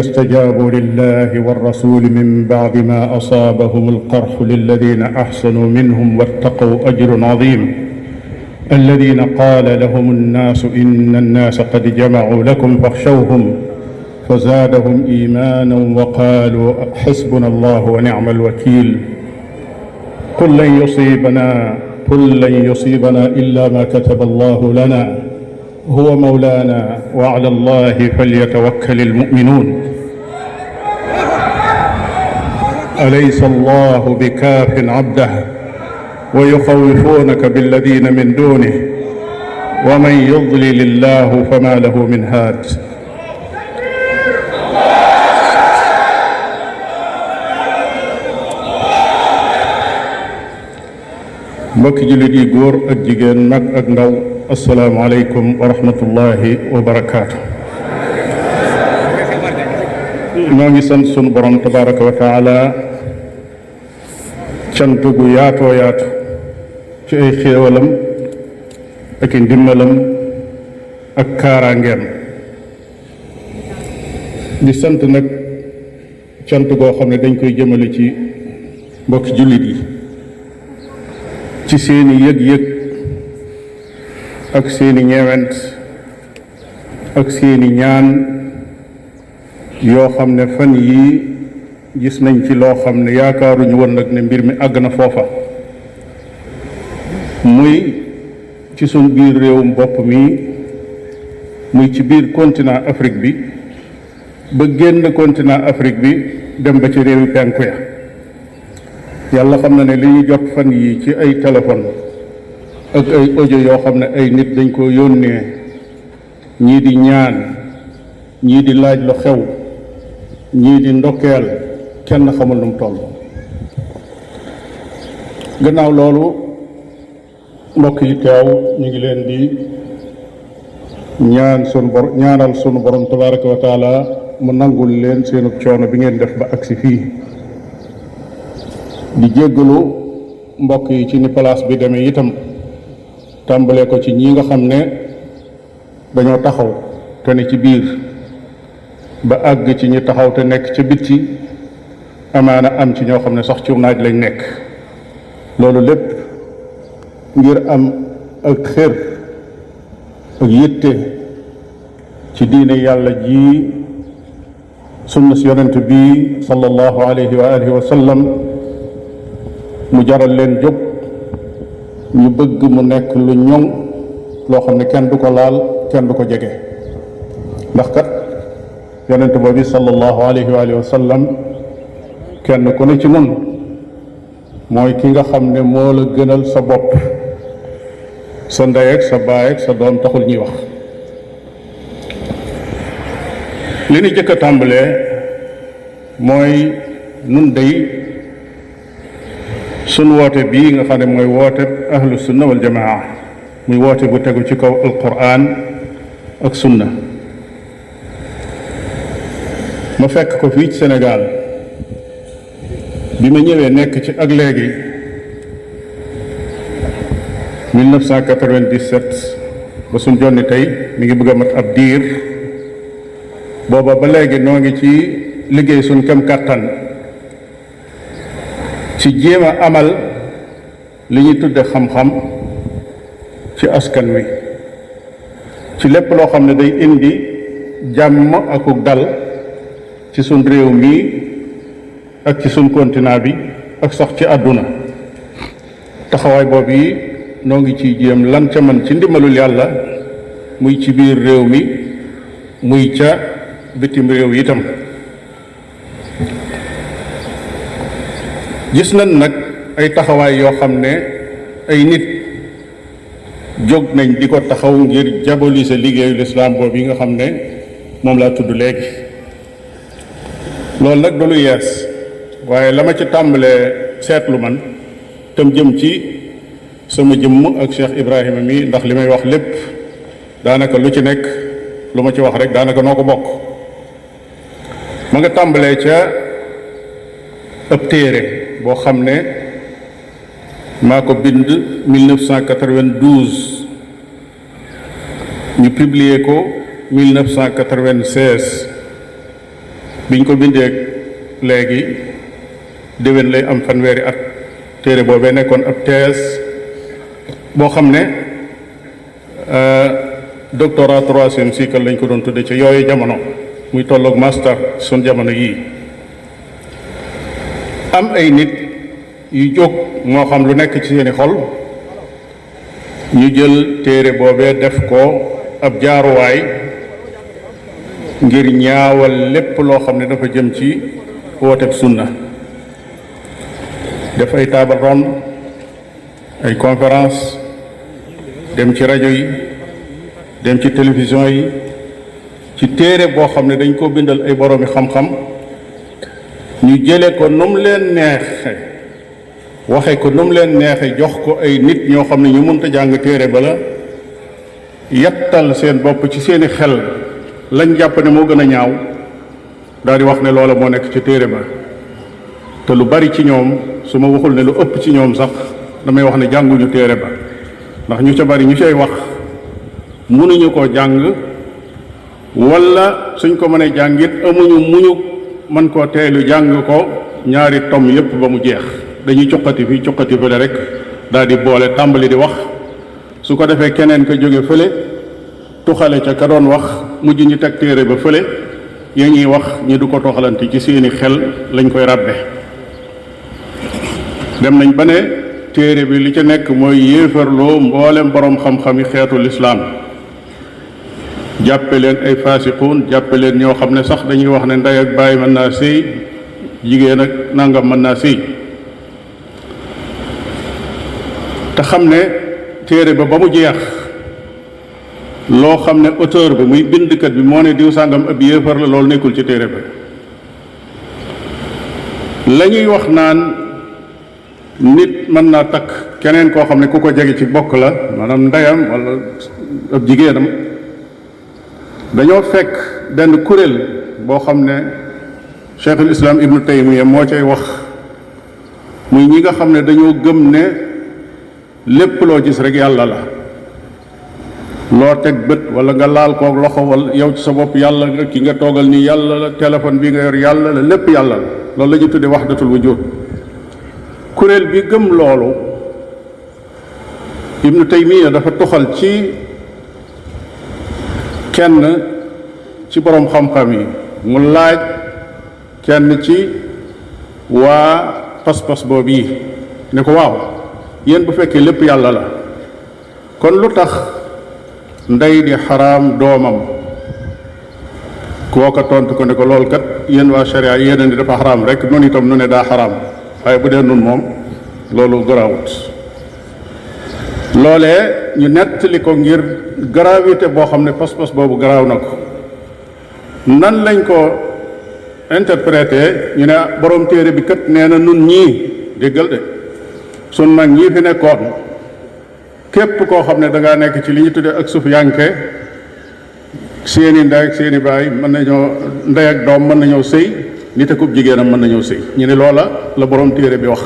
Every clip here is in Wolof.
استجابوا لله والرسول من بعد ما أصابهم القرح للذين أحسنوا منهم واتقوا أجر عظيم الذين قال لهم الناس إن الناس قد جمعوا لكم فاخشوهم فزادهم إيمانا وقالوا حسبنا الله ونعم الوكيل قل لن يصيبنا إلا ما كتب الله لنا هو مولانا وعلى الله فليتوكل المؤمنون أليس الله بكاف عبده ويخوفونك بالذين من دونه ومن يضلل الله فما له من هاد mbokki jullit yi góor ak jigéen mag ak ndaw assalaamu aleykum wa rahmatullahi wa barakaatu. ñoo ngi sant sunu borom tabaraka wa taala cant gu yaatoo yaatu ci ay xéewalam ak i ndimbalam ak kaaraangeem di sant nag cant goo xam ne dañ koy jëmale ci mbokki jullit yi ci seeni yëg-yëg ak seeni ñeewent ak seeni ñaan yoo xam ne fan yii gis nañ ci loo xam ne yaakaaruñu woon nag ne mbir mi àgg na foofa muy ci suñ biir réewum bopp mi muy ci biir continent Afrique bi ba génn continent Afrique bi dem ba ci réewi penku ya yàlla xam na ne li ñu jot fan yi ci ay téléphone ak ay audio yoo xam ne ay nit dañ ko yónnee ñii di ñaan ñii di laaj lu xew ñii di ndokkeel kenn xamul nu mu toll. gannaaw loolu mbokk yi teew ñu ngi leen di ñaanal sunu borom tabaraka wa taala mu nangul leen seenu coono bi ngeen def ba agsi fii di jéggalu mbokk yi ci ni place bi demee itam tàmbalee ko ci ñi nga xam ne dañoo taxaw te ne ci biir ba àgg ci ñi taxaw te nekk ca bitti amaana am ci ñoo xam ne sax ci naaj lañ nekk loolu lépp ngir am ak xër ak yitte ci diine yàlla ji sunna si yonent bi sallallahu alayhi wa alihi wa sallam mu jaral leen jóg ñu bëgg mu nekk lu ñoŋ loo xam ne kenn du ko laal kenn du ko jege ndax kat yonent boobu sallallahu alayhi wa alihi wa sallam kenn ku ne ci nun mooy ki nga xam ne moo la gënal sa bopp sa ndey ak sa baay ak sa doom taxul ñuy wax. li ñu jëkk a tàmbalee mooy nun day sun woote bii nga xam ne mooy woote ahlu sunna wal jamaa muy woote bu tegu ci kaw alquran ak sunna ma fekk ko fii ci Sénégal bi ma ñëwee nekk ci ak léegi 1997 ba suñ jonni tey mi ngi bëgg a mat ab diir booba ba léegi noo ngi ci liggéey suñ kem kàttan ci jéem a amal li ñuy tudde xam-xam ci askan wi ci lépp loo xam ne day indi jàmm akuk dal ci suñ réew mi ak ci suñ continent bi ak sax ci àdduna taxawaay boobu yi noo ngi ciy jéem lan ca man ci ndimbalul yàlla muy ci biir réew mi muy ca bitim réew itam gis nañ nag ay taxawaay yoo xam ne ay nit jóg nañ di ko taxaw ngir diaboliser liggéeyu lislaam boobu yi nga xam ne moom laa tudd léegi loolu nag du lu yees waaye la ma ci tàmbalee seetlu man tam jëm ci sama jëmm ak Cheikh Ibrahima mi ndax li may wax lépp daanaka lu ci nekk lu ma ci wax rek daanaka noo ko bokk ma nga tàmbalee ca ëpp téere boo xam ne maa ko bind 1992 ñu publier ko 1996 biñ ko bindee léegi déwén lay am fanweeri at. téere boobee nekkoon ab thèse boo xam ne doctorat troisième cycle lañ ko doon tudde ci yooyu jamono muy tolloog master sun jamono yii. am ay nit yu jóg moo xam lu nekk ci seeni xol ñu jël téere boobee def ko ab jaaruwaay ngir ñaawal lépp loo xam ne dafa jëm ci wooteb sunna. def ay table ronde ay conférence dem ci rajo yi dem ci télévision yi ci téere boo xam ne dañ ko bindal ay boroomi xam-xam ñu jële ko nu mu leen neexe waxe ko nu mu leen neexe jox ko ay nit ñoo xam ne ñu mënta jàng téere ba la yattal seen bopp ci seeni xel lañ jàpp ne moo gën a ñaaw daal di wax ne loola moo nekk ci téere ba. te lu bari ci ñoom su ma waxul ne lu ëpp ci ñoom sax damay wax ne jànguñu téere ba, ndax ñu ca bari ñu cay wax mënuñu koo jàng, wala suñ ko mënee jàngit amuñu muñu mën koo teelu jàng ko ñaari tom yépp ba mu jeex. dañuy cuqati fii cuqati fële rek daal di boole tàmbali di wax, su ko defee keneen ka jóge fële tuxale ca ka doon wax, mujj ñu teg téere ba fële, ya ñuy wax ñi du ko toxalante ci seeni xel lañ koy ràbbe. dem nañ ba ne téere bi li ca nekk mooy yéefarloo mboolem borom xam-xami xeetu lislaam, jàppe leen ay faasiquun, jàppe leen ñoo xam ne sax dañuy wax ne ndey ak baay mën naa sëy, jigéen ak nangam mën naa sëy. te xam ne téere ba mu jeex loo xam ne auteur bi muy bindkat bi moo ne diw sàngam ab yéefar la, loolu nekkul ci téere ba. la ñuy wax naan nit mën naa takk keneen koo xam ne ku ko jege ci bokk la, maanaam ndeyam wala ab jigéenam, dañoo fekk benn kuréel boo xam ne Cheikhul Islam Ibnu Taymiya moo cay wax, muy ñi nga xam ne dañoo gëm ne lépp loo gis rek yàlla la. loo teg bët wala nga laal koog loxo wala yow ci sa bopp yàlla la, ki nga toogal nii yàlla la, téléphone bi nga yor yàlla la, lépp yàlla la. loolu la ñu tuddee wahdatul wujud. kuréel bi gëm loolu Ibnu Taymiya dafa toxal ci kenn ci boroom xam-xam yi mu laaj kenn ci waa pas-pas boobu yi ne ko waaw, yéen bu fekkee lépp yàlla la, kon lu tax ndey di xaraam doomam? kooka tontu ko ne ko loolu kat yéen waa sharia yéen ni dafa xaraam rek, noonu itam nu ne daa xaraam, waaye bu dee nun moom loolu garaawut. loolee ñu nettali ko ngir gravité boo xam ne pas-pas boobu garaaw na ko. nan lañ ko interprété? ñu ne borom téere bi kat nee na nun ñii déggal de sun mag ñii fi nekkoon, képp koo xam ne da ngaa nekk ci li ñu tuddee ak sufiyanke, seeni ndey ak seeni baay mën nañoo, ndey ak doom mën nañoo sëy, nit akub jigéenam mën nañoo sëy. ñu ne loola la borom téere bi wax,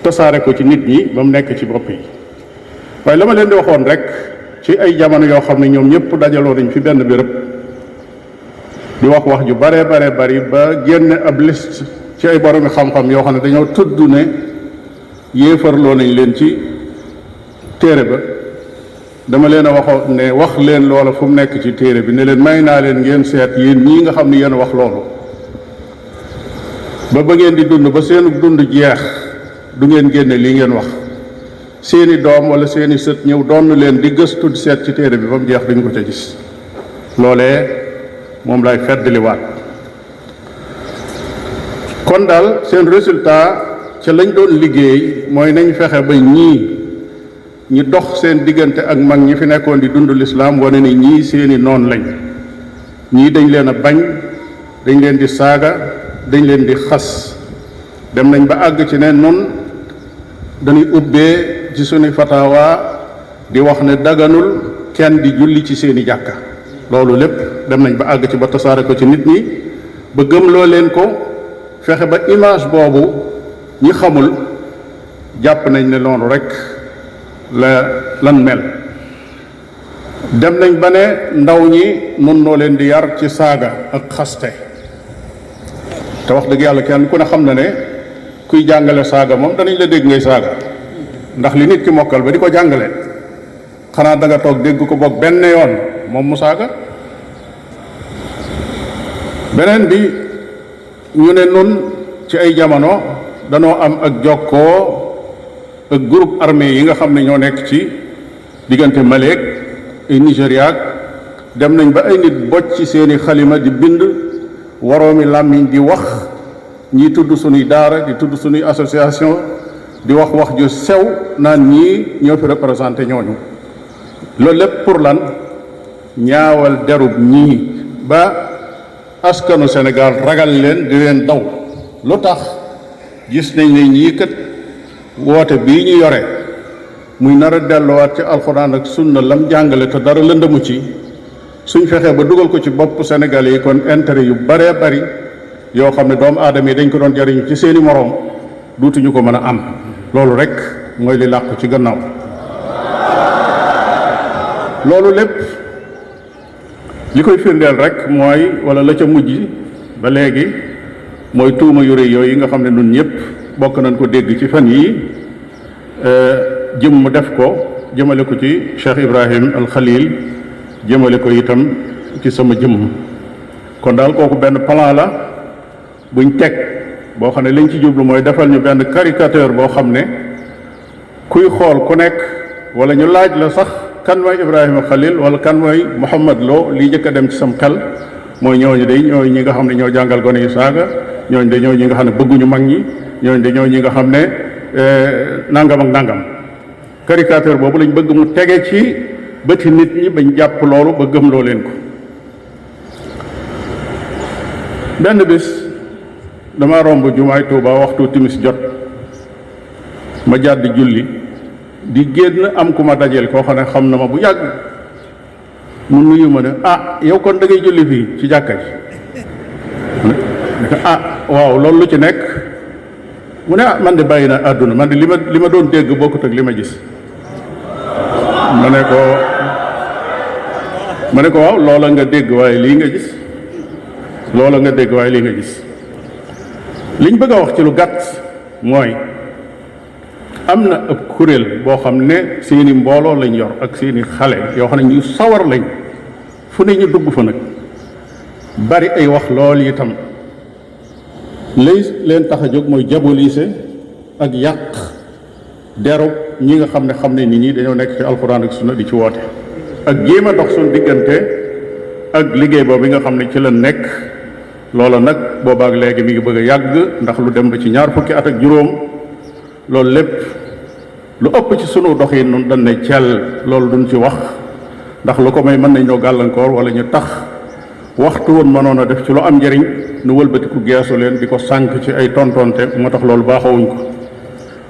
tasaare ko ci nit ñi ba mu nekk ci bopp yi. waaye la ma leen di waxoon rek, ci ay jamono yoo xam ne ñoom ñëpp dajaloo nañ fi benn béréb di wax ju bare bari ba génn ab liste ci ay boromi xam-xam yoo xam ne dañoo tudd ne yéefarloo nañ leen ci téere ba. dama leen a waxoon ne wax leen loola fu mu nekk ci téere bi, ne leen may naa leen ngeen seet yéen ñii nga xam ne yéen wax loolu, ba ngeen di dund ba seenu dund jeex du ngeen génne lii ngeen wax. seeni doom wala seeni sët ñëw doon leen di gëstu di seet ci téere bi ba mu jeex duñ ko ca gis. loolee moom lay feddliwaat. kon daal seen résultat ca lañ doon liggéey mooy nañ fexe ba ñi dox seen diggante ak mag ñi fi nekkoon di dund lislaam, wane ni ñii seeni noon lañ, ñii dañ leen a bañ, dañ leen di saaga, dañ leen di xas. dem nañ ba àgg ci ne nun dañuy ubbee ci suñu fatawa di wax ne daganul kenn di julli ci seeni jàkka. loolu lépp dem nañ ba àgg ci ba tasaare ko ci nit ñi, ba gëmloo leen ko, fexe ba image boobu ñi xamul jàpp nañ ne noonu rek lan mel. dem nañ ba ne ndaw ñi nun noo leen di yar ci saaga ak xaste, te wax dëgg yàlla kenn ku ne xam na ne kuy jàngale saaga moom danañ la dégg ngay saaga, ndax li nit ki mokkal ba di ko jàngale xanaa da nga toog dégg ko boog benn yoon moom mu saaga. beneen bi ñu ne nun ci ay jamono danoo am ak jokkoo ak groupe armé yi nga xam ne ñoo nekk ci diggante Mali ak Nigéria, dem nañ ba ay nit bocc ci seeni xalima di bind waroomi làmmiñ di wax, ñii tudd sunuy daara di tudd sunuy association di wax wax ju sew naan ñii ñoo fi représenté ñooñu. loolu lépp pour lan? ñaawal derub ñii ba askanu Sénégal ragal leen di leen daw. lu tax? gis nañ ne ñii kat woote bii ñu yore muy nar a delluwaat ci alxuraan ak sunna lam jàngale te dara lëndëmu ci, suñ fexee ba dugal ko ci bopp Sénégal yi kon intérêt yu baree bari yoo xam ne doomu aadama yi dañ ko doon jariñu ci seeni moroom duutuñu ko mën a am. loolu rek mooy li làqu ci gannaaw. loolu lépp li koy firndeel rek mooy, wala la ca mujj ba léegi, mooy tuuma yu rëy yooyu nga xam ne nun ñëpp bokk nañ ko dégg ci fan yi jëm mu def ko jëmale ko ci Cheikh Ibrahim al Khalil, jëmale ko itam ci sama jëmm. kon daal kooku benn plan la buñ teg boo xam ne liñ ci jublu mooy defal ñu benn caricature boo xam ne kuy xool ku nekk wala ñu laaj la sax kan mooy Ibrahima Khalil wala kan mooy Mouhamad Lo, lii njëkk a dem ci sam xel mooy ñooñu day ñooy ñi nga xam ne ñoo jàngal gone yu saaga, ñooñu de ñooy ñi nga xam ne bëgguñu mag ñi, ñooñu de ñooy ñi nga xam ne nangam ak nangam. caricature boobu lañ bëgg mu tege ci bëti nit ñi bañ jàpp loolu ba gëmloo leen ko. benn bis dama romb jumaay Tuuba waxtu timis jot ma jàdd julli di génn am ku ma dajeel koo xam ne xam na ma bu yàgg, mu nuyu ma ne yow kon da ngay julli fii ci jàkka ji? Waaw, loolu lu ci nekk? mu ne man de bàyyi na àdduna, man de li ma doon dégg bokkut ak li ma gis. ma ne ko waaw, loola nga dégg waaye lii nga gis, loola nga dégg waaye lii nga gis. liñ bëgg a wax ci lu gàtt mooy am na ab kuréel boo xam ne seeni mbooloo lañ yor ak seeni xale yoo xam ne ñu sawar lañ, fu ne ñu dugg fa nag, bari ay wax lool itam. lay leen tax a jóg mooy diaboliser ak yàq derub ñi nga xam ne nit ñi dañoo nekk ci alxuraan ak sunna di ci woote, ak jéem a dox suñu diggante ak liggéey boobu nga xam ne ci la nekk. loola nag boobaak léegi mi ngi bëgg a yàgg, ndax lu dem ba ci 20 fukki at ak juróom. loolu lépp lu ëpp ci sunu dox yi nun dañ ne cell, loolu duñ ci wax, ndax lu ko may mën nañ ñoo gàllankoor wala ñu tax waxtu woon mënoon a def ci lu am njëriñ nu wëlbatiku geesu leen di ko sànk ci ay tontonte, moo tax loolu baaxawuñ ko.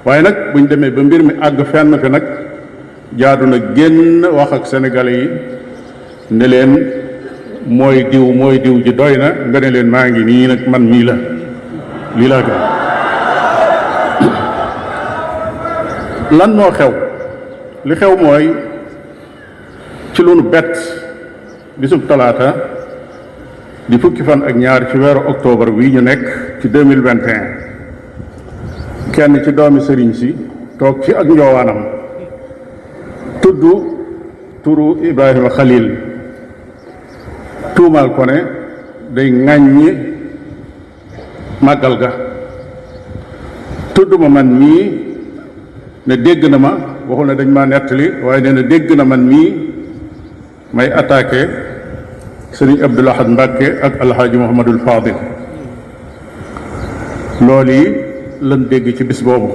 waaye nag buñ demee ba mbir mi àgg fenn fi nag jaadu na génn wax ak sénégalais yi ne leen mooy diw ji doy na, nga ne leen maa ngi nii nag man mii la, lii laa gën. lan moo xew? li xew mooy ci lu nu bett bisub talaata di fukki fan ak ñaar ci weeru octobre bii ñu nekk ci 2021, kenn ci doomi sëriñ si toog ci ak njoowaanam tudd turu Ibrahima Khalil, tuumaal ko ne day ŋàññi màggal ga, tudd ma man mii ne dégg na ma, waxul ne dañ maa nettali waaye nee na dégg na man mii may attaqué sëriñ Abdul Ahad Mbàkke ak alxaaji Muhammadul Fadil. loolu yi lan dégg ci bis boobu,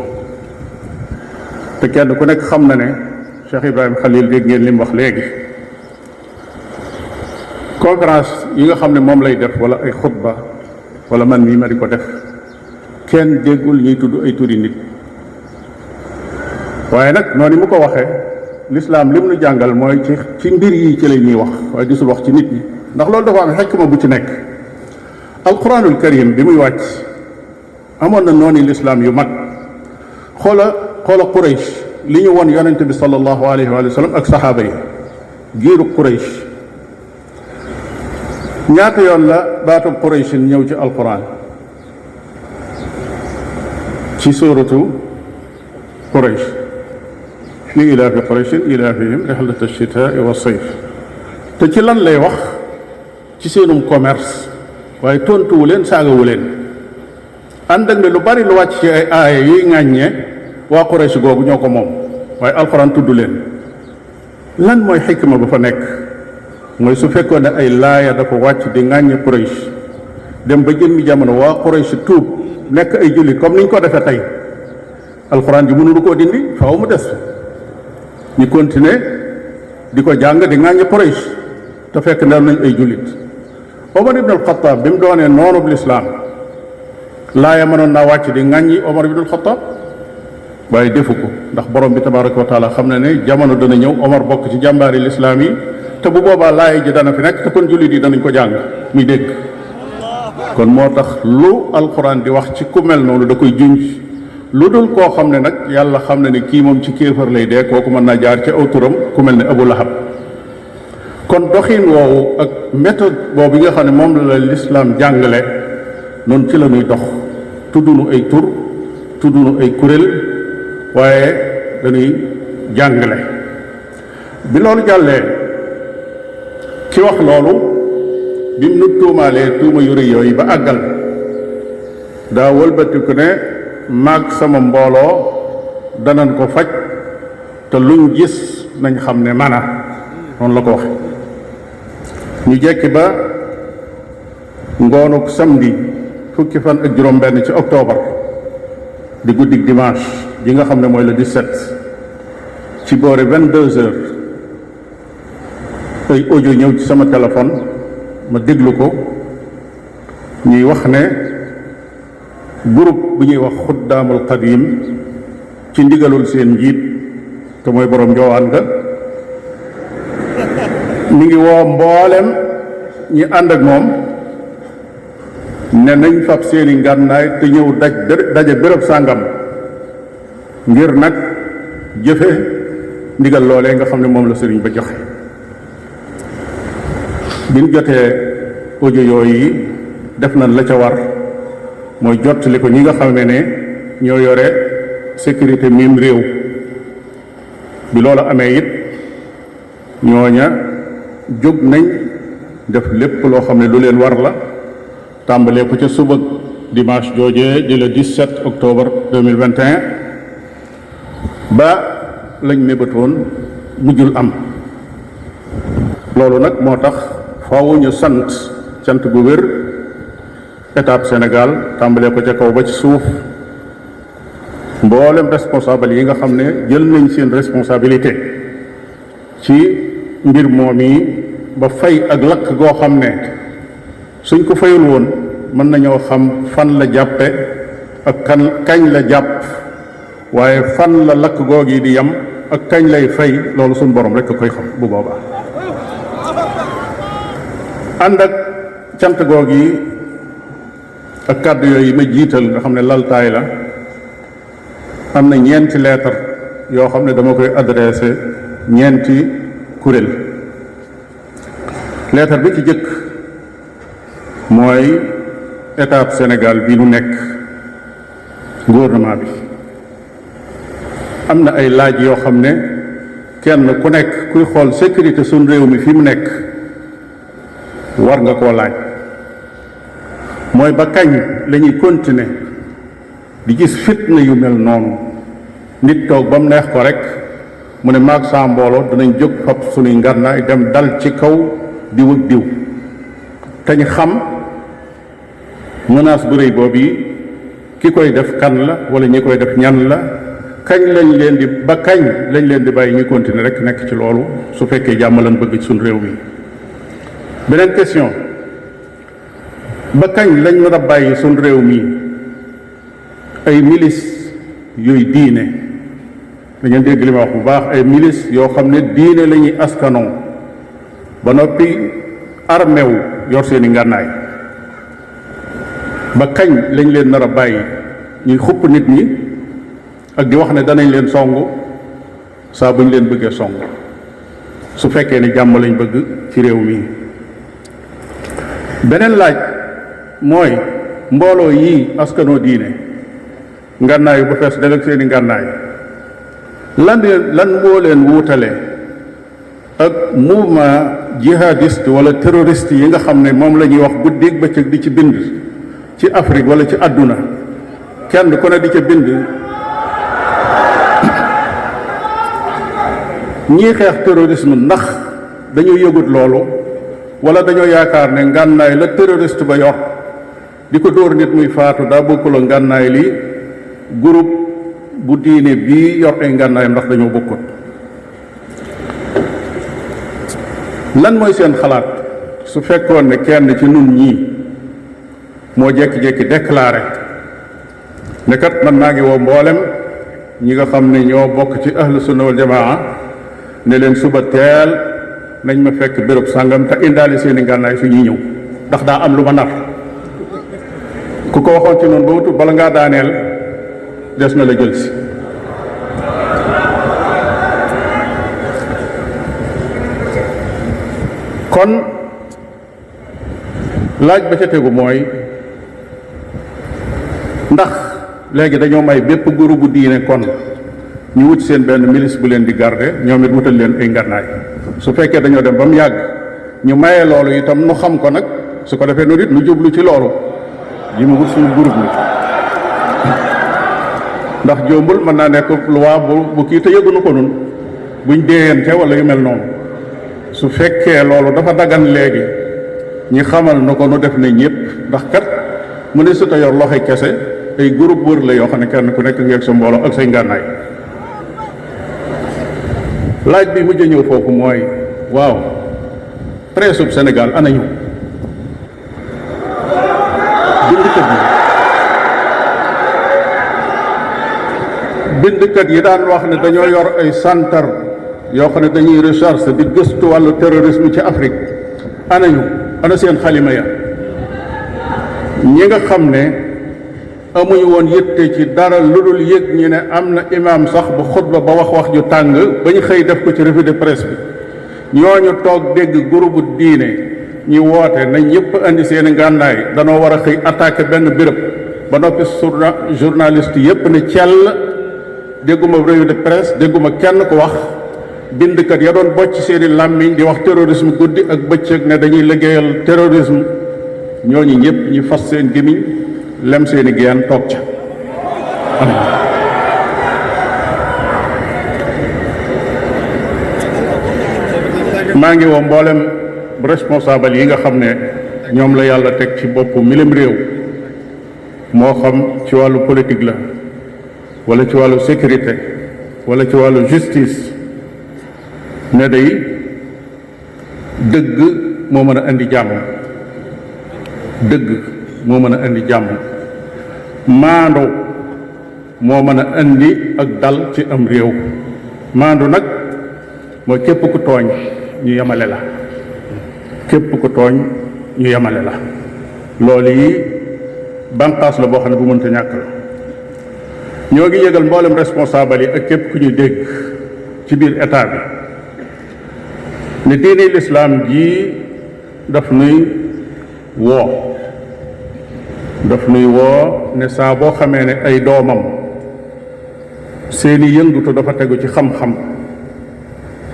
te kenn ku nekk xam na ne Cheikh Ibrahima Khalil dégg ngeen li mu wax léegi. conférence yi nga xam ne moom lay def wala ay xutba wala man mii ma di ko def, kenn déggul ñuy tudd ay turi nit. waaye nag noonu mu ko waxee, lislaam lim nu jàngal mooy ci mbir yi ci la ñuy wax, waaye gisul wax ci nit ñi, ndax loolu dafa am xikma bu ci nekk. alquranul karim bi muy wàcc amoon na noonu lislaam yu mag. xoola Quraysh li ñu won yonente bi sallallahu alayhi wa sallam ak saxaaba yi, giiru Quraysh. ñaata yoon la baatu Quraysh ñëw ci alquran? ci suuratu Quraysh li ilaafi Qurayshin ilaafihim rihlata ash-shitaa'i wa sayf te ci lan lay wax ci seenum commerce waaye tontuwu leen saagawu leen ànd ak ne lu bari lu wàcc ci ay aaya yuy ŋàññee waa Quraysh googu ñoo ko moom waaye alxuraan tudd leen lan mooy xikma ba fa nekk mooy su fekkoon ne ay laaya dafa wàcc di ŋàññe Quraysh dem ba jëmmi jamono waa Quraysh tuub nekk ay jullit comme niñ ko defee tey alxuraan ji mënulu koo dindi faaw mu des ñu continuer di ko jàng di ŋàññe Quraysh te fekk ndar nañ ay jullit Omar ibn al-Khattab bi mu doonee noonu bu lislaam laaya mënoon naa wàcc di ŋàññi Omar ibn al-Khattab waaye defu ko ndax borom bi tabaraka wa taala xam na ne jamono dana ñëw Omar bokk ci jàmbaari lislaam yi te bu boobaa laaya ji dana fi nekk te kon jullit yi danañ ko jàng muy dégg kon moo tax lu alquran di wax ci ku mel noonu da koy junj lu dul koo xam ne nag yàlla xam na ne kii moom ci kéefar lay dee kooku mën naa jaar ci aw turam ku mel ne Abu Lahab kon doxin woowu ak méthode boobu nga xam ne moom la lislaam jàngale noonu ci la ñuy dox tuddunu ay tur tuddunu ay kuréel waaye dañuy jàngale bi loolu jàllee ki wax loolu bi mu nu tuumaalee tuuma yu rëy yooyu ba àggal daa wëlbatiku ne maag sama mbooloo danañ ko faj te luñ gis nañ xam ne mana noonu la ko waxe ñu jekki ba ngoonuk samedi fukki fan ak juróom benn ci octobre di guddig dimanche ji nga xam ne mooy le 17 ci boori 22 heures ay audio ñëw ci sama téléphone ma déglu ko ñuy wax ne groupe bu ñuy wax xuddaamul qadim ci ndigalul seen njiit te mooy borom njoowaan nga mi ngi woo mboolem ñi ànd ak moom ne nañ fab seeni ngànnaay te ñëw daje béréb sàngam ngir nag jëfe ndigal loolee nga xam ne moom la sëriñ ba joxe biñ jotee audio yooyu def nañ la ca war mooy jottali ko ñi nga xam ne ñoo yore sécurité mim réew bi loolu amee it ñooña jóg nañ def lépp loo xam ne lu leen war la tàmbalee ko ca suba dimanche joojee di le 17 octobre 2021 ba lañ mébatoon mujjul am loolu nag moo tax faaw ñu cant gu wér état Sénégal tàmbalee ko ca kaw ba ci suuf mboolem responsable yi nga xam ne jël nañ seen responsabilité ci mbir moom yi ba fay ak lakk goo xam ne suñ ko fayul woon mën nañoo xam fan la jàppe ak kañ la jàpp waaye fan la lakk goog yi di yam ak kañ lay fay loolu suñ borom rek a koy xam bu boobaa ànd ak cant goog yi ak kàddu yooyu ma jiital nga xam ne laltaay la am na ñeenti lettre yoo xam ne dama koy adressé ñeenti kuréel lettre bi ci jëkk mooy état Sénégal bi nu nekk gouvernement bi am na ay laaj yoo xam ne kenn ku nekk kuy xool sécurité suñ réew mi fi mu nekk war nga koo laaj mooy ba kañ la ñuy continuer di gis fitna yu mel noonu nit toog ba mu neex ko rek mu ne maag saa mbooloo danañ jóg fab suñuy ngànnaay dem dal ci kaw diw ak diw te ñu xam menace bu rëy boobu yi ki koy def kan la wala ñi koy def ñan la kañ lañ leen di ba kañ lañ leen di bàyyi ñu continuer rek nekk ci loolu su fekkee jàmm lañ bëgg ci suñu réew mi. beneen question ba kañ lañ mën a bàyyi suñu réew mi ay milice yooyu diine da ngeen dégg li ma wax bu baax ay milice yoo xam ne diine la ñuy askanoo ba noppi armé wu yor seeni ngànnaay ba kañ lañ leen nar a bàyyi ñuy xupp nit ñi ak di wax ne danañ leen songu saa buñ leen bëggee songu su fekkee ne jàmm lañ bëgg ci réew mi. beneen laaj mooy mbooloo yii askanoo diine ngànnaay bu fees del ak seeni ngànnaay. lan moo leen wuutale ak mouvement jihadiste wala terroriste yi nga xam ne moom la ñuy wax guddeeg bëccëg di ci bind ci Afrique wala ci àdduna, kenn ku ne di ca bind ñii xeex terrorisme ndax dañoo yëgut loolu wala dañoo yaakaar ne ngànnaay la terroriste ba yor di ko dóor nit muy faatu daa bokkul ak ngànnaay li groupe bu diine bii yor ay ngànnaayam ndax dañoo bokkut. lan mooy seen xalaat su fekkoon ne kenn ci nun ñii moo jékki-jékki déclaré ne kat man maa ngi woo mboolem ñi nga xam ne ñoo bokk ci ahlu sunna wal jamaa ne leen suba teel nañ ma fekk béréb sàngam te indaale seeni ngànnaay su ñuy ñëw ndax daa am lu ma nar. ku ko waxoon ci noonu ba wutu bala ngaa daaneel des na la jël si. kon laaj ba ca tegu mooy ndax léegi dañoo may bépp groupe bu diine kon ñu wut seen benn milice bu leen di garder ñoom it wutal leen ay ngànnaay. su fekkee dañoo dem ba mu yàgg ñu maye loolu itam nu xam ko nag su ko defee noonu it nu jublu ci loolu ji ma wut suñu groupe ni ndax jombul mën naa nekk loi bu kii te yëgunu ko nun buñ déeyante wala yu mel noonu. su fekkee loolu dafa dagan léegi ñi xamal na ko nu def ne ñëpp ndax kat mu ne su ta yor loxoy kese ay groupe wër la yoo xam ne kenn ku nekk ngeeg sa mbooloo ak say ngànnaay. laaj bi mujj a ñëw foofu mooy waaw presse bu Sénégal ana ñu bindkat yi daan wax ne dañoo yor ay santar yoo xam ne dañuy recherche di gëstu wàllu terrorisme ci Afrique anañu ana seen xalima ya. ñi nga xam ne amuñu woon yitte ci dara lu dul yëg ñi ne am na imaam sax bu xutba ba wax ju tàng ba ñu xëy def ko ci revue de presse bi ñooñu toog dégg groupe diine ñi woote nañ ñëpp indi seen i ngànnaay danoo war a xëy attaqué benn béréb ba noppi journaliste yëpp ne cell dégguma revue de presse dégguma kenn ko wax. bindkat ya doon bocc seeni làmmiñ di wax terrorisme guddi ak bëccëg ne dañuy liggéeyal terrorisme ñooñu ñëpp ñi fas seen gémmiñ lem seeni geen toog ca. maa ngi woo mboolem responsable yi nga xam ne ñoom la yàlla teg ci boppu milim réew moo xam ci wàllu politique la wala ci wàllu sécurité wala ci wàllu justice ne day dëgg moo mën a indi jàmm dëgg moo mën a indi jàmm maandu moo mën a indi ak dal ci am réew. maandu nag mooy képp ku tooñ ñu yemale la képp ku tooñ ñu yemale la. loolu yi banqaas la boo xam ne bu mënta ñàkk la. ñoo ngi yëgal mboolem responsable yi ak képp ku ñu dégg ci biir état bi ne diine lislaam ji daf nuy woo ne saa boo xamee ne ay doomam seeni yëngutu dafa tegu ci xam-xam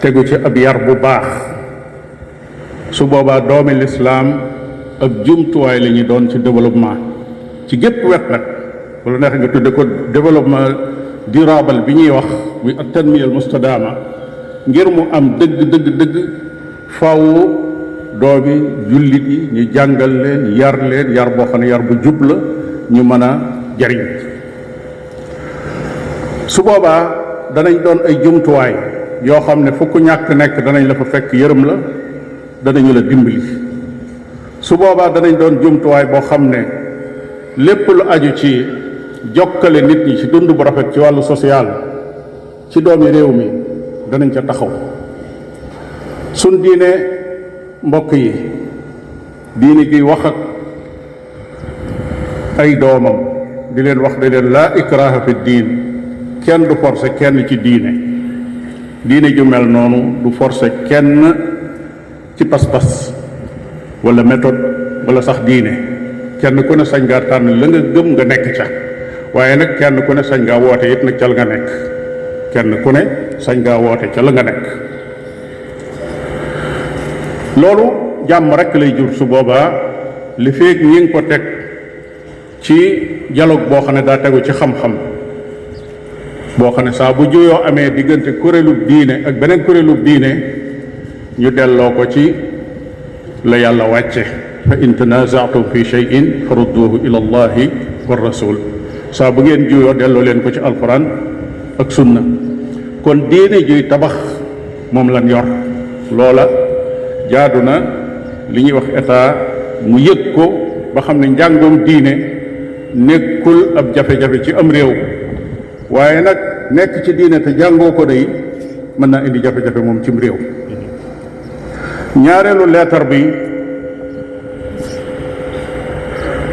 tegu ci ab yar bu baax su boobaa doomi lislaam ab jumtuwaay la ñuy doon ci développement ci gépp wet nag wala neex nga tudde ko développement durable bi ñuy wax muy at tanmiya al mustadama ngir mu am dëgg faw doomi jullit yi ñu jàngal leen yar boo xam ne yar bu jub la ñu mën a jariñ. su boobaa danañ doon ay jumtuwaay yoo xam ne fu ku ñàkk nekk danañ la fa fekk yërëm la danañu la dimbali. su boobaa danañ doon jumtuwaay boo xam ne lépp lu aju ci jokkale nit ñi ci dund bu rafet ci wàllu social ci doomi réew mi danañ ca taxaw. sun diine mbokk yi diine gi wax ak ay doomam di leen wax de leen laa ikraha fi diin kenn du forcer kenn ci diine ju mel noonu du forcer kenn ci pas-pas wala méthode wala sax diine kenn ku ne sañ ngaa tànn la nga gëm nga nekk ca waaye nag kenn ku ne sañ ngaa woote it nag ca la nga nekk kenn ku ne sañ ngaa woote ca la nga nekk. loolu jàmm rek lay jur su boobaa li feeg ñi ngi ko teg ci dialogue boo xam ne daa tegu ci xam-xam boo xam ne saa bu juyoo amee diggante kuréelub diine ak beneen kuréelub diine ñu delloo ko ci la yàlla wàcce fa in tanaza'tum fi shay'in farudduhu ila allahi wa rasul saa bu ngeen juyoo delloo leen ko ci alquran ak sunna. kon diine juy tabax moom lan yor loola jaadu na li ñuy wax état mu yëg ko ba xam ne njàngum diine nekkul ab jafe-jafe ci am réew waaye nag nekk ci diine te jàngoo ko day mën naa indi jafe-jafe moom cim réew. ñaareelu leetar bi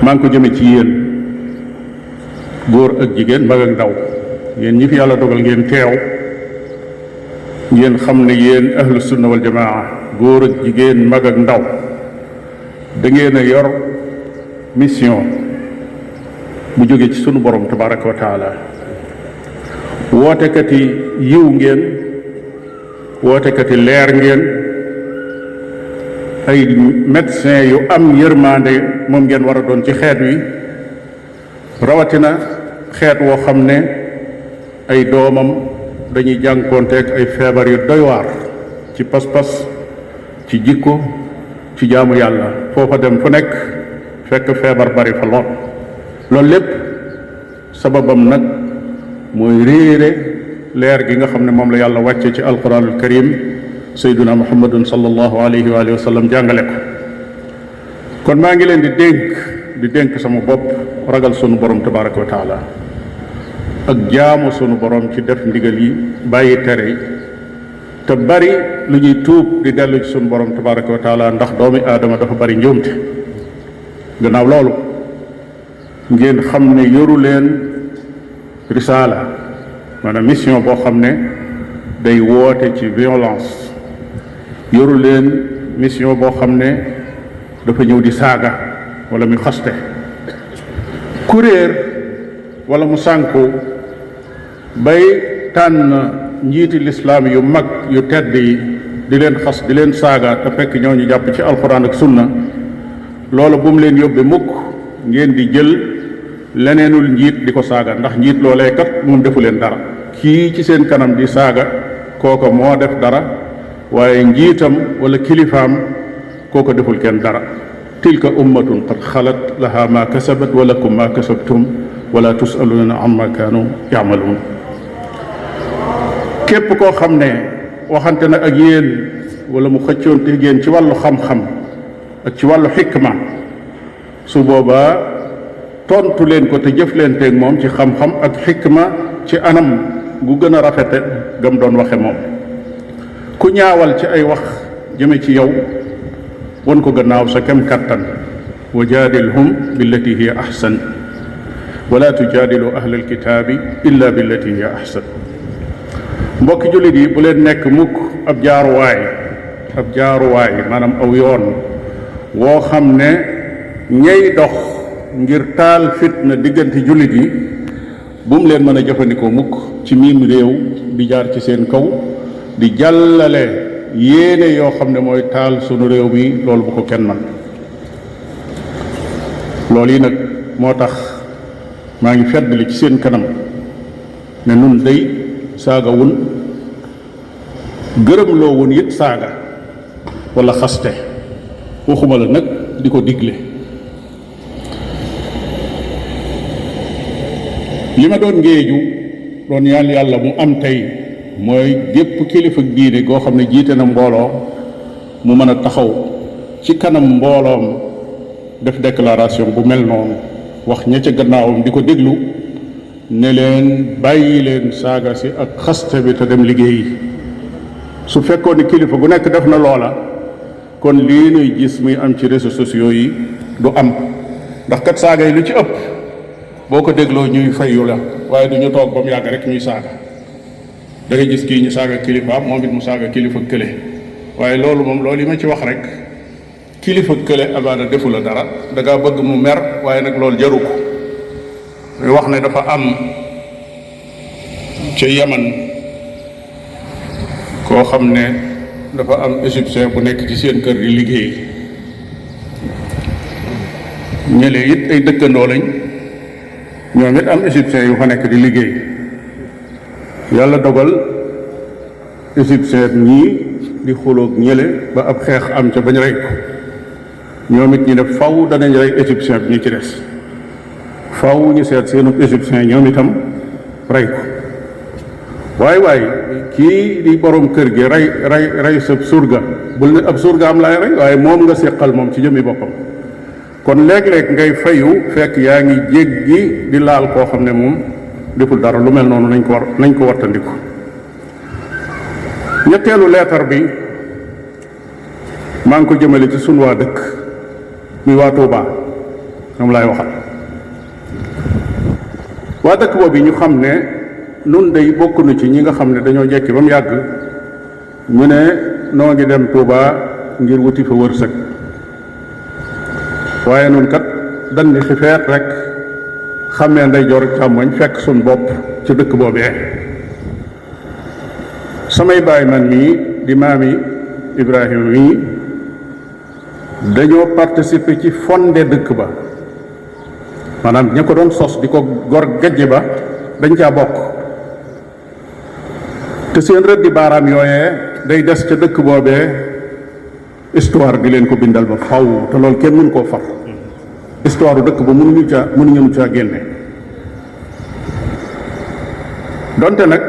maa ngi ko jëme ci yéen góor ak jigéen mag ak ndaw yéen ñi fi yàlla dogal ngeen teew ngeen xam ne yéen ahlu sunna wal jamaa góor ak jigéen mag ak ndaw da ngeen a yor mission bu jóge ci sunu borom tabaraka wa taala. wootekat yi yiw ngeen wootekat yi leer ngeen ay médecin yu am yërmande moom ngeen war a doon ci xeet wi rawatina xeet woo xam ne ay doomam dañuy jànkoonteeg ay feebar yu doy waar ci pas-pas ci jikko ci jaamu yàlla foofa dem fu nekk fekk feebar bari fa lool. loolu lépp sababam nag mooy réere leer gi nga xam ne moom la yàlla wàcce ci alquranul karim sayduna muhammadun sallallahu alayhi wa alihi wa sallam jàngale ko. kon maa ngi leen di dénk sama bopp ragal sunu borom tabaraka wa taala ak jaamu sunu borom ci def ndigal yi bàyyi tere yi te bari lu ñuy tuub di dellu ci sunu borom tabaraka wa taala ndax doomi aadama dafa bari njuumte. gannaaw loolu ngeen xam ne yoru leen risaala maanaam mission boo xam ne day woote ci violence. yoru leen mission boo xam ne dafa ñëw di saaga wala muy xaste. kuréer wala mu sànku bay tànn njiiti lislaam yu mag yu tedd yi di leen xas di leen saaga te fekk ñoo ñu jàpp ci alxuraan ak sunna loolu bu mu leen yóbbe mukk ngeen di jël leneenul njiit di ko saaga ndax njiit loolee kat moom defu leen dara. kii ci seen kanam di saaga kooko moo def dara waaye njiitam wala kilifaam kooko deful kenn dara. tilka ummatun qad xalat laha ma kasabat wa lakum ma kasabtum wala tusaluna amma kaanu yamaluun. képp koo xam ne waxante na ak yéen wala mu xëccoonte yéen ci wàllu xam-xam ak ci wàllu xikma su boobaa tontu leen ko te jëflanteeg moom ci xam-xam ak xikma ci anam gu gën a rafete gam doon waxe moom. ku ñaawal ci ay wax jëme ci yow won ko gannaaw sa kem kattan wa jaadilhum billati hiya ahsan wala tujaadilu ahla alkitaabi illa billati hiya ahsan. mbokki jullit yi bu leen nekk mukk ab jaaruwaay maanaam aw yoon woo xam ne ñay dox ngir taal fitna diggante jullit yi bu mu leen mën a jëfandikoo mukk ci miim réew di jaar ci seen kaw di jàllale yéene yoo xam ne mooy taal sunu réew mi loolu bu ko kenn man. loolu yi nag moo tax maa ngi feddali ci seen kanam ne nun day saaga wun gërëm loo wun it saaga wala xaste waxuma la nag di ko digle. li ma doon ngéeju doon ñaan yàlla mu am tey mooy gépp kilifa diine goo xam ne jiite na mbooloo mu mën a taxaw ci kanam mbooloom def déclaration bu mel noonu wax ña ca gannaawam di ko déglu ne leen bàyyi leen saaga si ak xaste bi te dem liggéeyi. su fekkoon ni kilifa gu nekk def na loola kon lii nuy gis muy am ci réseaux sociaux yi du am ndax kat saaga yi lu ci ëpp boo ko dégloo ñuy fayu la waaye du ñu toog ba mu yàgg rek ñuy saaga. da ngay gis kii ñu saaga kilifa moom it mu saaga kilifa kële waaye loolu yi ma ci wax rek kilifa kële amaana defu la dara da ngaa bëgg mu mer waaye nag loolu jaru ko muy wax ne dafa am ca Yaman koo xam ne dafa am égyptien bu nekk ci seen kër di liggéey. ñële it ay dëkkandoo lañ, ñoom it am égyptien yu fa nekk di liggéey. yàlla dogal égyptien ñii di xuloog ñële ba ab xeex am ca bañ rey ko. ñoom it ñu ne faw danañ rey égyptien bi ñu ci des, faw ñu seet seenu égyptien ñoom itam rey ko. waaye kii di borom kër gi rey sa surga, bul ne ab surga am laay rey, waaye moom nga séqal moom ci jëmmi boppam. kon léeg-léeg ngay fayu fekk yaa ngi jéggi di laal koo xam ne moom deful dara. lu mel noonu nañ ko wattandiku. ñetteelu leetar bi maa ngi ko jëmale ci sunu waa dëkk, muy waa Touba, moom laay waxal. waa dëkk boobu ñu xam ne nun day bokk nu ci ñi nga xam ne dañoo jekki ba mu yàgg ñu ne noo ngi dem Touba ngir wuti fa wërsëg, waaye nun kat dañ ni xifeet rek xàmmee ndeyjoor ak càmmoñ fekk suñ bopp ci dëkk boobee. samay baay man mii di maami Ibrahima mii dañoo participer ci fondé dëkk ba, maanaam ña ko doon sos di ko gor gajj ba dañ caa bokk, te seen rëddi baaraam yooyee day des ca dëkk boobee histoire di leen ko bindal ba faw, te loolu kenn mënu koo far. histoire dëkk ba mënuñu caa génne. donte nag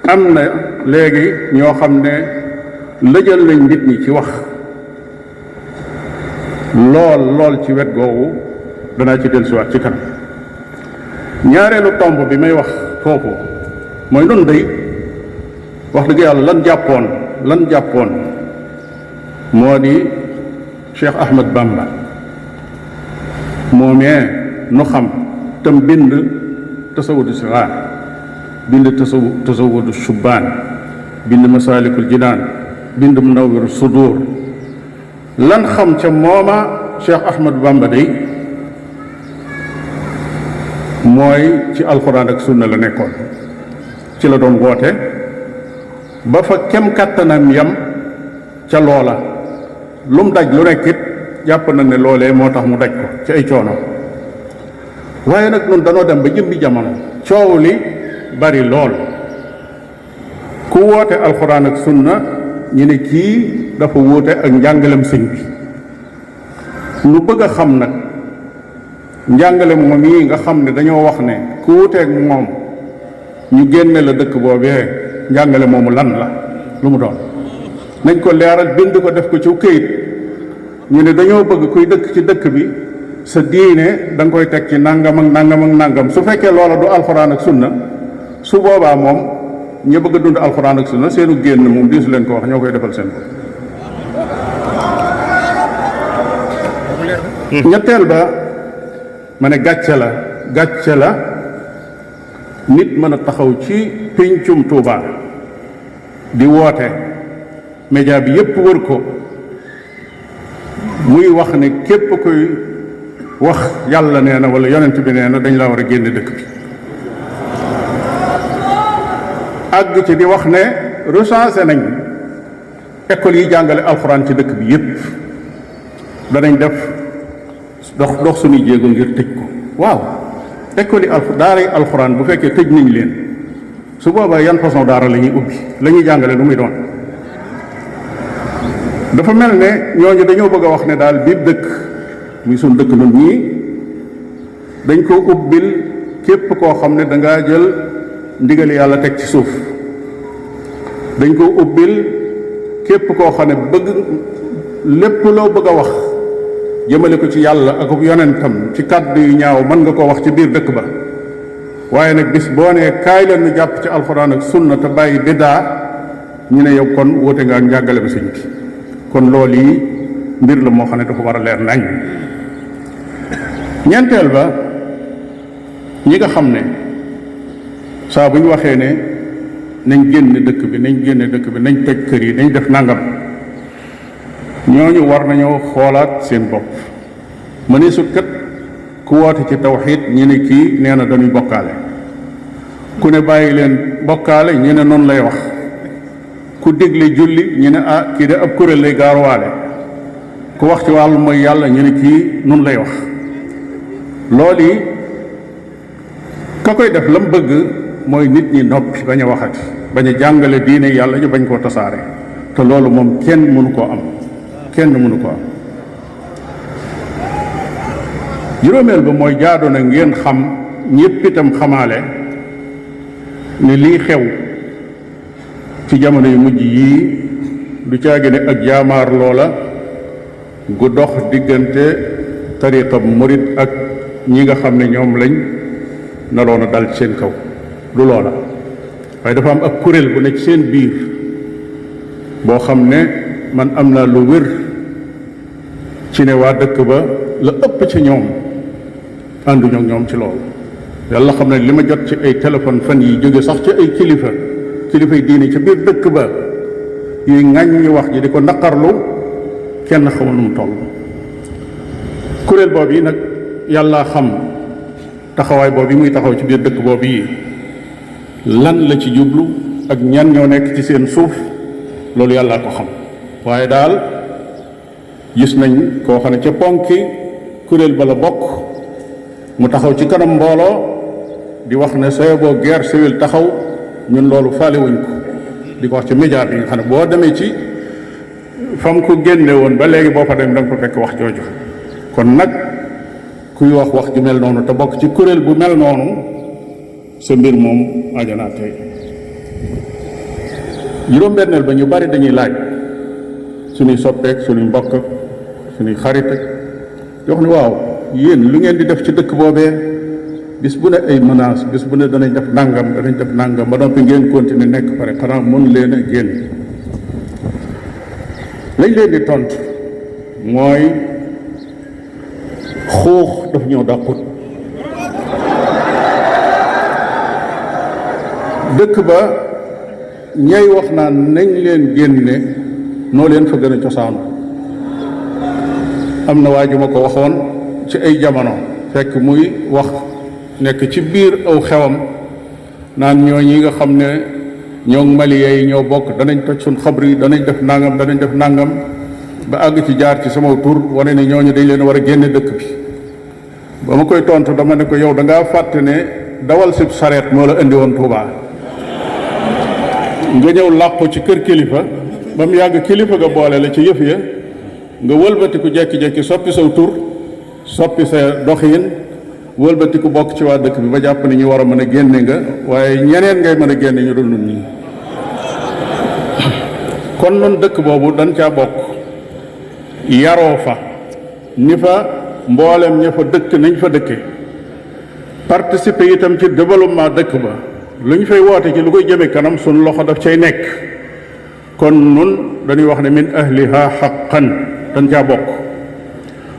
am na léegi ñoo xam ne lëjal nañ nit ñi ci wax lool ci wet googu, danaa ci dellusiwaat ci kanam. ñaareelu tomb bi may wax foofu mooy nun day wax dëgg yàlla lan jàppoon moo di Cheikh Ahmad Bamba moomee nu xam tam bind tasawudu sixaar, bind tasawudu shubbaan, bind masaalikul jinaan, bind munawwiru sudur. lan xam ca mooma Cheikh Ahmad Bamba day mooy ci alxuraan ak sunna la nekkoon, ci la doon woote ba fa kem kàttanam yam ca loola. lu mu daj lu nekkit jàpp na ne loolee moo tax mu daj ko ci ay coono. waaye nag ñun danoo dem ba jëmbi jamono coow li bari lool, ku woote alxuraan ak sunna ñu ne kii dafa wuute ak njàngalem sëñ bi. nu bëgg a xam nag njàngale moom yi nga xam ne dañoo wax ne ku wuuteeg moom ñu génne la dëkk boobee, njàngale moomu lan la, lu mu doon. nañ ko leeral, bind ko, def ko ci këyit. ñu ne dañoo bëgg kuy dëkk ci dëkk bi sa diine da nga koy teg ci nangam ak nangam ak nangam. su fekkee loola du alxuraan ak sunna, su boobaa moom ñu bëgg a dund alxuraan ak sunna seenu génn moom diisu leen ko wax, ñoo koy defal seen bopp. ñetteel ba ma ne gàcce la nit mën a taxaw ci péncum Tuuba di woote, média bi yépp wër ko, muy wax ne képp koy wax yàlla nee na wala yonent bi nee na dañ laa war a génne dëkk bi. àgg ci di wax ne recensé nañ école yi jàngale alxuraan ci dëkk bi yépp, danañ def dox suñuy jéego ngir tëj ko. waaw école yi daara yi alxuraan bu fekkee tëj nañ leen, su boobaa yan façon daara la ñuy ubbi, la ñuy jàngale lu muy doon. dafa mel ne ñooñu dañoo bëgg a wax ne daal biir dëkk muy suñ dëkk nun ñii dañ ko ubbil képp koo xam ne dangaa jël ndigali yàlla teg ci suuf. dañ ko ubbil képp koo xam ne bëgg lépp loo bëgg a wax jëmale ko ci yàlla ak yonentam ci kàddu yu ñaaw mën nga koo wax ci biir dëkk ba. waaye nag bis boo nee kaay leen nu jàpp ci alxuraan ak sunna te bàyyi biddaa, ñu ne yow kon woote nga ak njàngale bi sëñ bi. kon loolu yi mbir la moo xam ne dafa war a leer nañ. ñeenteel ba ñi nga xam ne saa bu ñu waxee ne nañ génn dëkk bi nañ toj kër yi nañ def nangam, ñooñu war nañoo xoolaat seen bopp. mëneesut kat ku woote ci tawxiid ñu ne kii nee na dañuy bokkaale, ku ne bàyyi leen bokkaale ñu ne noonu lay wax, ku dégle julli ñu ne ah kii de ab kuréel lay gaaruwaale, ku wax ci wàllu mooy yàlla ñu ne kii noonu lay wax. loolu yi ka koy def la mu bëgg mooy nit ñi noppi bañ a waxati, bañ a jàngale diine yàlla ñu bañ koo tasaare, te loolu moom kenn mënu koo am, kenn mënu koo am. juróomeel ba mooy jaadu na ngeen xam ñépp itam xamaale ne lii xew ci jamono yu mujj yii du caagi ne ak jaamaar loola gu dox diggante tariqa murit ak ñi nga xam ne ñoom lañ naroon a dal ci seen kaw, du loola, waaye dafa am ak kuréel bu ne ci seen biir boo xam ne man am naa lu wér ci ne waa dëkk ba la ëpp ci ñoom ànduñu ak ñoom ci loolu. yàlla xam ne li ma jot ci ay téléphone fan yi jóge sax ci ay kilifay diine ci biir dëkk ba yuy ŋàññi wax ji di ko naqarlu, kenn xamul nu mu toll. kuréel boobu yi nag yàlla xam taxawaay boobu yi muy taxaw ci biir dëkk boobu yi lan la ci jublu ak ñan ñoo nekk ci seen suuf, loolu yàllaa ko xam. waaye daal gis nañ koo xam ne ca ponki kuréel ba la bokk, mu taxaw ci kanam mbooloo di wax ne sooy boo guerre civile taxaw, ñun loolu faale wuñ ko, di ko wax ci média bi nga xam ne boo demee ci fam ko génne woon ba léegi boo fa dem da nga ko fekk wax jooju. kon nag kuy wax ju mel noonu te bokk ci kuréel bu mel noonu, sa mbir moom ajanaa tey. juróom-benneel ba ñu bari dañuy laaj suñuy soppeek suñuy mbokk suñuy xarit di wax ne waaw yéen lu ngeen di def ci dëkk boobee, bis bu ne ay menace, bis bu ne danañ def nangam ba noppi ngeen continuer nekk pare, xanaa mën leen a génn. lañ leen di tontu mooy xuux daf ñëw dàqut. dëkk ba ñay wax naan nañ leen génne noo leen fa gën a cosaanu. am na waa ju ma ko waxoon ci ay jamono fekk muy wax nekk ci biir aw xewam naan ñoo ñi nga xam ne ñoo malien yi ñoo bokk, danañ toj suñ xabri, danañ def nangam ba àgg ci jaar ci sama tur wane ne ñooñu dañ leen war a génne dëkk bi. ba ma koy tontu dama ne ko yow da ngaa fàtte ne dawal sib sareet moo la indi woon Tuubaa, nga ñëw làqu ci kër kilifa ba mu yàgg kilifa ga boole la ci yëf ya, nga wëlbatiku jekki-jekki soppi saw tur, soppi sa doxiin, wëlbatiku bokk ci waa dëkk bi ba jàpp ne ñu war a mën a génne nga, waaye ñeneen ngay mën a génne ñu dul nun ñi. kon nun dëkk boobu dañ caa bokk, yaroo fa ni fa mboolem ña fa dëkk nañ fa dëkke, participer itam ci développement dëkk ba, lu ñu fay woote ci lu koy jëme kanam suñ loxo daf cay nekk. kon nun dañuy wax ne min ahliha haqqan dañ caa bokk.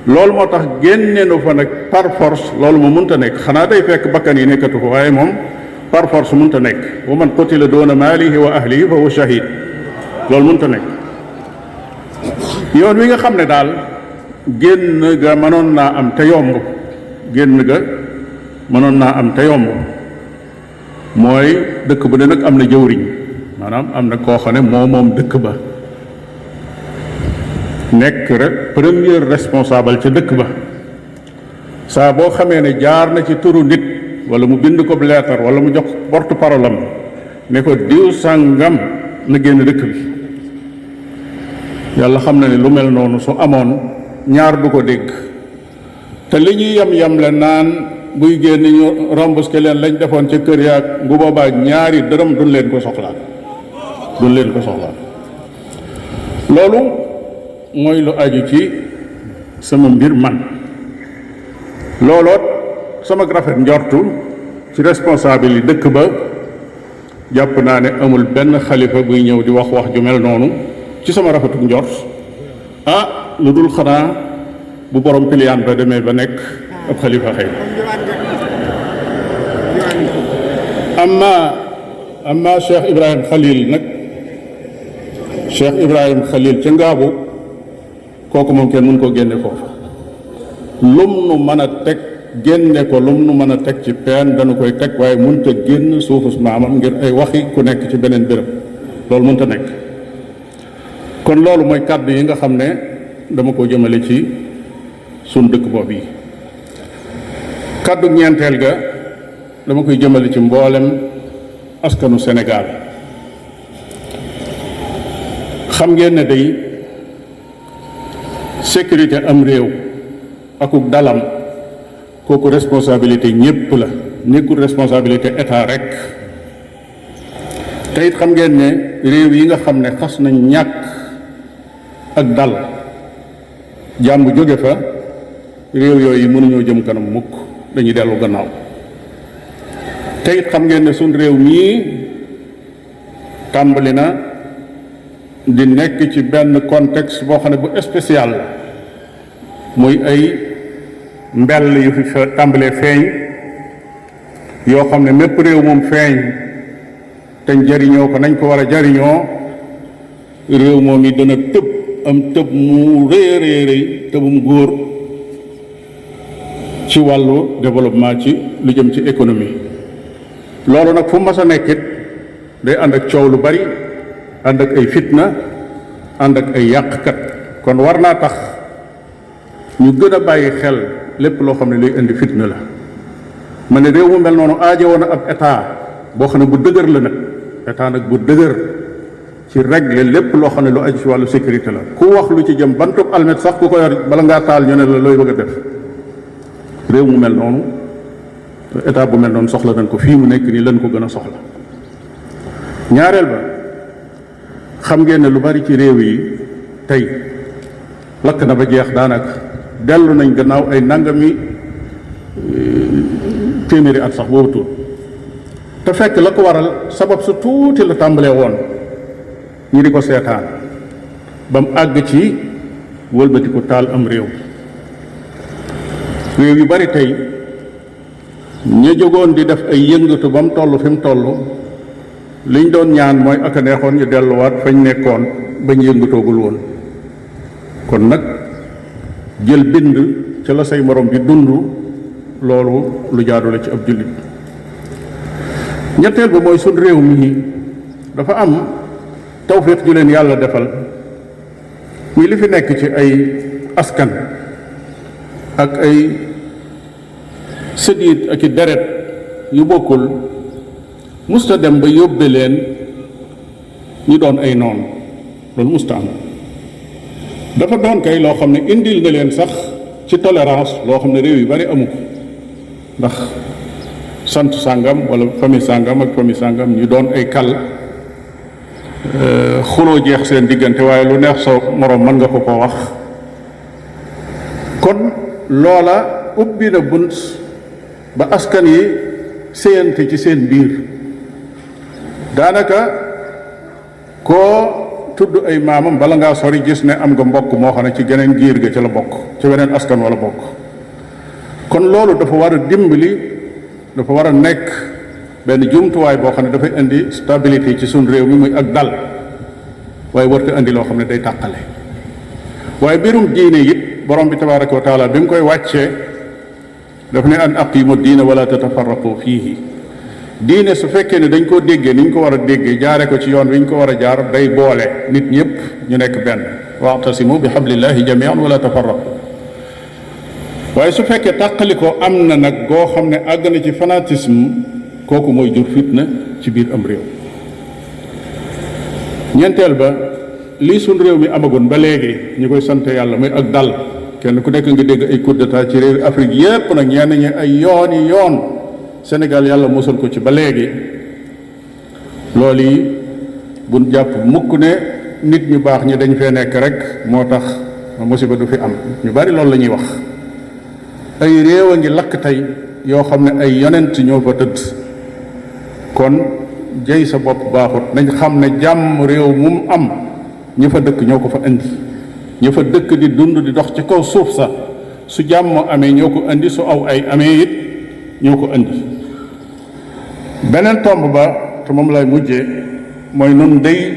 loolu moo tax génne nu fa nag par force, loolu mu mënta nekk, xanaa day fekk bakkan yi nekkatu fa, waaye moom par force mënta nekk. wa man qutila doona maalihi wa ahlihi fa huwa shahid, loolu mënta nekk. yoon wi nga xam ne daal génn ga mënoon naa am te yomb, mooy dëkk ba de nag am na jëwriñ, maanaam am na koo xam ne moom dëkk ba, nekk rek premier responsable ca dëkk ba. saa boo xamee ne jaar na ci turu nit wala mu bind ko leetar wala mu jox porte-parole am ne ko diw sàngam na génn dëkk bi, yàlla xam na ne lu mel noonu su amoon ñaar du ko dégg. te li ñuy yam le naan buy génn ñu remboursé leen lañ defoon ca kër yaag, bu boobaa ñaari dërëm duñ leen ko soxlaan. loolu mooy lu aju ci sama mbir man. looloot sama rafet njortu ci responsable yi dëkk ba, jàpp naa ne amul benn xalifa buy ñëw di wax ju mel noonu ci sama rafetu njort, lu dul xanaa bu borom piliyaan ba demee ba nekk ab xalifa xëy. amma Cheikh Ibrahim Khalil nag, Cheikh Ibrahim Khalil ca Ngaabu, kooku moom kenn mën koo génne foofu. lum nu mën a teg génne ko lum nu mën a teg ci peen dañu koy teg, waaye mënta génn suufus maamam ngir ay waxi ku nekk ci beneen béréb, loolu mënta nekk. kon loolu mooy kàddu yi nga xam ne dama ko jëmale ci sun dëkk boobu yi. kàddu ñeenteel ga dama koy jëmale ci mboolem askanu Sénégal. xam ngeen ne day sécurité am réew akuk dalam kooku responsabilité ñépp la, nekkul responsabilité état rek. te it xam ngeen ne réew yi nga xam ne xas nañ ñàkk ak dal, jàmm jóge fa, réew yooyu mënuñoo jëm kanam mukk, dañuy dellu gannaaw. te it xam ngeen ne suñ réew mii tàmbali na di nekk ci benn contexte boo xam ne bu spécial la, muy ay mbell yu fi tàmbalee feeñ yoo xam ne mépp réew moom feeñ te jariñoo ko nañ ko war a jariñoo, réew moom yi dana tëb am tëb mu rëy rëy tëbum góor ci wàllu développement, ci lu jëm ci économie. loolu nag fu mas a nekkit day ànd ak coow lu bari, ànd ak ay fitna, ànd ak ay yàqkat. kon war naa tax ñu gën a bàyyi xel lépp loo xam ne luy indi fitna la. ma ne réew mu mel noonu aajo woon ab état boo xam ne bu dëgër la nag, état nag bu dëgër ci régler lépp loo xam ne lu aju ci wàllu sécurité la. ku wax lu ci jëm bantub almet sax ku ko yor bala ngaa taal ñu ne la looy bëgg a def. réew mu mel noonu, état bu mel noonu soxla nañ ko, fii mu nekk nii lañ ko gën a soxla. ñaareel ba, xam ngeen ne lu bari ci réew yi tey lakk na ba jeex, daanaka dellu nañ gannaaw ay nangami téeméeri at sax boobu tuut. te fekk la ko waral sabab su tuuti la tàmbalee woon, ñi di ko seetaan ba mu àgg ci wëlbatiku taal am réew. réew yu bari tey ña jógoon di def ay yëngatu ba mu toll fi mu toll, liñ doon ñaan mooy ak a neexoon ñu delluwaat fañ nekkoon bañ yëngatoogul woon. kon nag jël bind ca la say morom di dund, loolu lu jaadu la ci ab jullit. ñetteel ba mooy sun réew mi dafa am tawfiq ju leen yàlla defal, muy li fi nekk ci ay askan ak ay sëdiit ak i deret yu bokkul, musta dem ba yóbbe leen ñu doon ay noon. loolu musta am. dafa doon kay loo xam ne indil nga leen sax ci tolérance loo xam ne réew yu bari amu ko, ndax sant sàngam wala famille sàngam ak famille sàngam ñu doon ay kal, xuloo jeex seen diggante, waaye lu neex sa moroom mën nga ko ko wax. kon loola ubbi na bunt ba askan yi séyante ci seen biir. daanaka koo tudd ay maamam bala ngaa sori gis ne am nga mbokk moo xam ne ci geneen giir ga ci la bokk, ci weneen askan wala bokk. kon loolu dafa war a dimbali, dafa war a nekk benn jumtuwaay boo xam ne dafay indi stabilité ci suñ réew mi, muy ak dal, waaye warta indi loo xam ne day tàqale. waaye mbirum diine it borom bi tabaraka wa taala bi mu koy wàccee daf ne an aqimu diina wala tatafarraqu fiihi. diine su fekkee ne dañ koo déggee ni ñu ko war a déggee, jaare ko ci yoon wi ñu ko war a jaar, day boole nit ñëpp ñu nekk benn. wa'tasimu bi hablillahi jami'an wala tafarraqu. waaye su fekkee tàqali ko am na nag goo xam ne àgg na ci fanatisme, kooku mooy jur fitna ci biir am réew. ñeenteel ba, lii suñ réew mi amagun ba léegi ñu koy sant yàlla muy ak dal. kenn ku nekk nga dégg ay coup d'état ci réew Afrique yépp nag, ñenn ñi ay yooni yoon. Sénégal yàlla mosal ko ci ba léegi. loolu yi buñ jàpp mukk ne nit ñu baax ñi dañ fee nekk rek moo tax musiba du fi am. ñu bari loolu la ñuy wax. ay réew a ngi lakk tey yoo xam ne ay yonent ñoo fa tëdd. kon jey sa bopp baaxut. nañ xam ne jàmm réew mum am ña fa dëkk ñoo ko fa indi. ña fa dëkk di dund di dox ci kaw suuf sa, su jàmm amee ñoo ko indi, su aw ay amee it ñoo ko indi. beneen tomb ba te moom lay mujjee mooy nun dey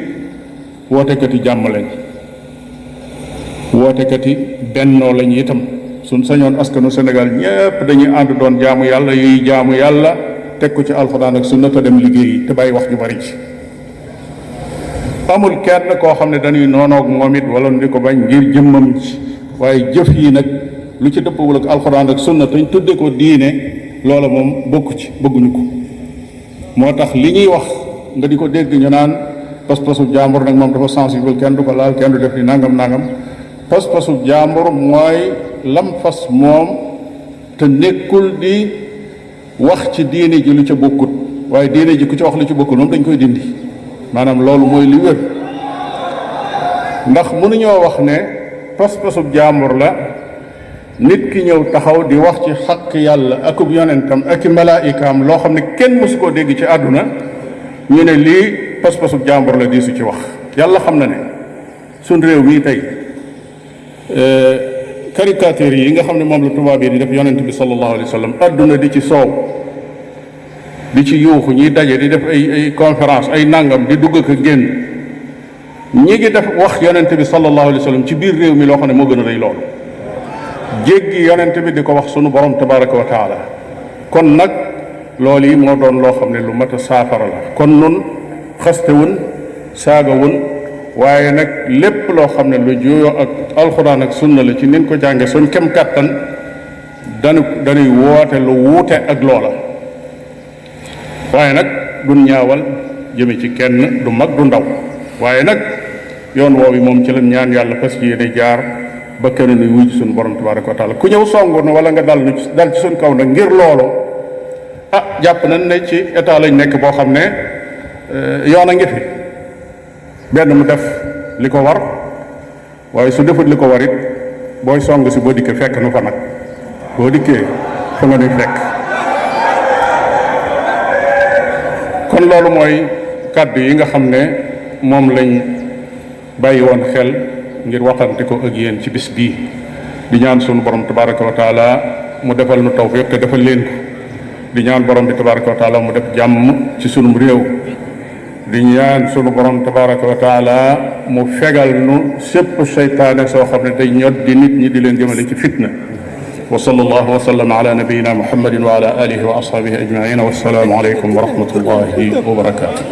wootekati jàmm lañ, wootekati bennoo lañ itam. suñ sañoon askanu Sénégal ñépp dañuy ànd doon jaamu yàlla yuy jaamu yàlla teg ko ci alxuraan ak sunna te dem liggéeyi te bàyyi wax ju bari ci amul kenn koo xam ne dañuy noonoog moom it wala di ko bañ ngir jëmmam ci waaye jëf yi nag lu ci dëppawul ak alxuraan ak sunna te ñu tudde ko diine loola moom bokku ci bëgguñu ko moo tax li ñuy wax nga di ko dégg ñu naan pas-pasu jàmbur nag moom dafa sensible kenn du ko laal kenn du def ni nangam pas-pasu jàmbur mooy lam fas moom te nekkul di wax ci diine ji lu ca bokkut waaye diine ji ku ci wax lu ci bokkut moom dañ koy dindi maanaam loolu mooy li wér ndax mënuñoo wax ne pas-pasu jàmbur la nit ki ñëw taxaw di wax ci xaq yàlla akub yonentam ak i malaayikaam loo xam ne kenn mësu koo dégg ci àdduna ñu ne lii pas-pasu jàmbur la di su ci wax yàlla xam na ne suñ réew mii tey caricature yi nga xam ne moom la tubaab yi di def yonent bi sallallahu alayhi wa sallam àdduna di ci soow di ci yuuxu ñiy daje di def ay conférence ay nangam di dugg ak génn ñi ngi def wax yonent bi sallallahu alayhi wa sallam ci biir réew mi loo xam ne moo gën a rëy loolu jéggi yonent bi di ko wax sunu borom tabaraka wa taala kon nag loolu yi moo doon loo xam ne lu mat a saafara la kon nun xastewun saagawun waaye nag lépp loo xam ne lu juyoo ak alxuraan ak sunna la ci nin ko jànge suñ kem kàttan dañuy woote lu wuute ak loola waaye nag duñ ñaawal jëme ci kenn du mag du ndaw waaye nag yoon woowu moom ci lañ ñaan yàlla fas yéene jaar ba kenn nuy wuy ci suñu borom tabaraka wa taala ku ñëw songu na wala nga dal ci suñ kaw nag ngir loolu jàpp nañ ne ci état lañ nekk boo xam ne yoon a ngi fi benn mu def li ko war waaye su defut li ko war it booy song si boo dikkee fekk nu fa nag boo dikkee fa nga nuy fekk kon loolu mooy kàddu yi nga xam ne moom lañ bàyyi woon xel ngir waxante ko ak yéen ci bis bii di ñaan sunu borom tabaraka wa taala mu defal nu tawfiq te defal leen ko di ñaan borom bi tabaraka wa taala mu def jàmm ci sunum réew di ñaan sunu borom tabaraka wa taala mu fegal nu sépp seytaane soo xam ne day ñot di nit ñi di leen jëmale ci fitna wa sallallahu wa sallam ala nabiyina muhammadin wa ala alihi wa ashabihi ajmain wa assalaamu aleykum wa rahmatullahi wa barakatuh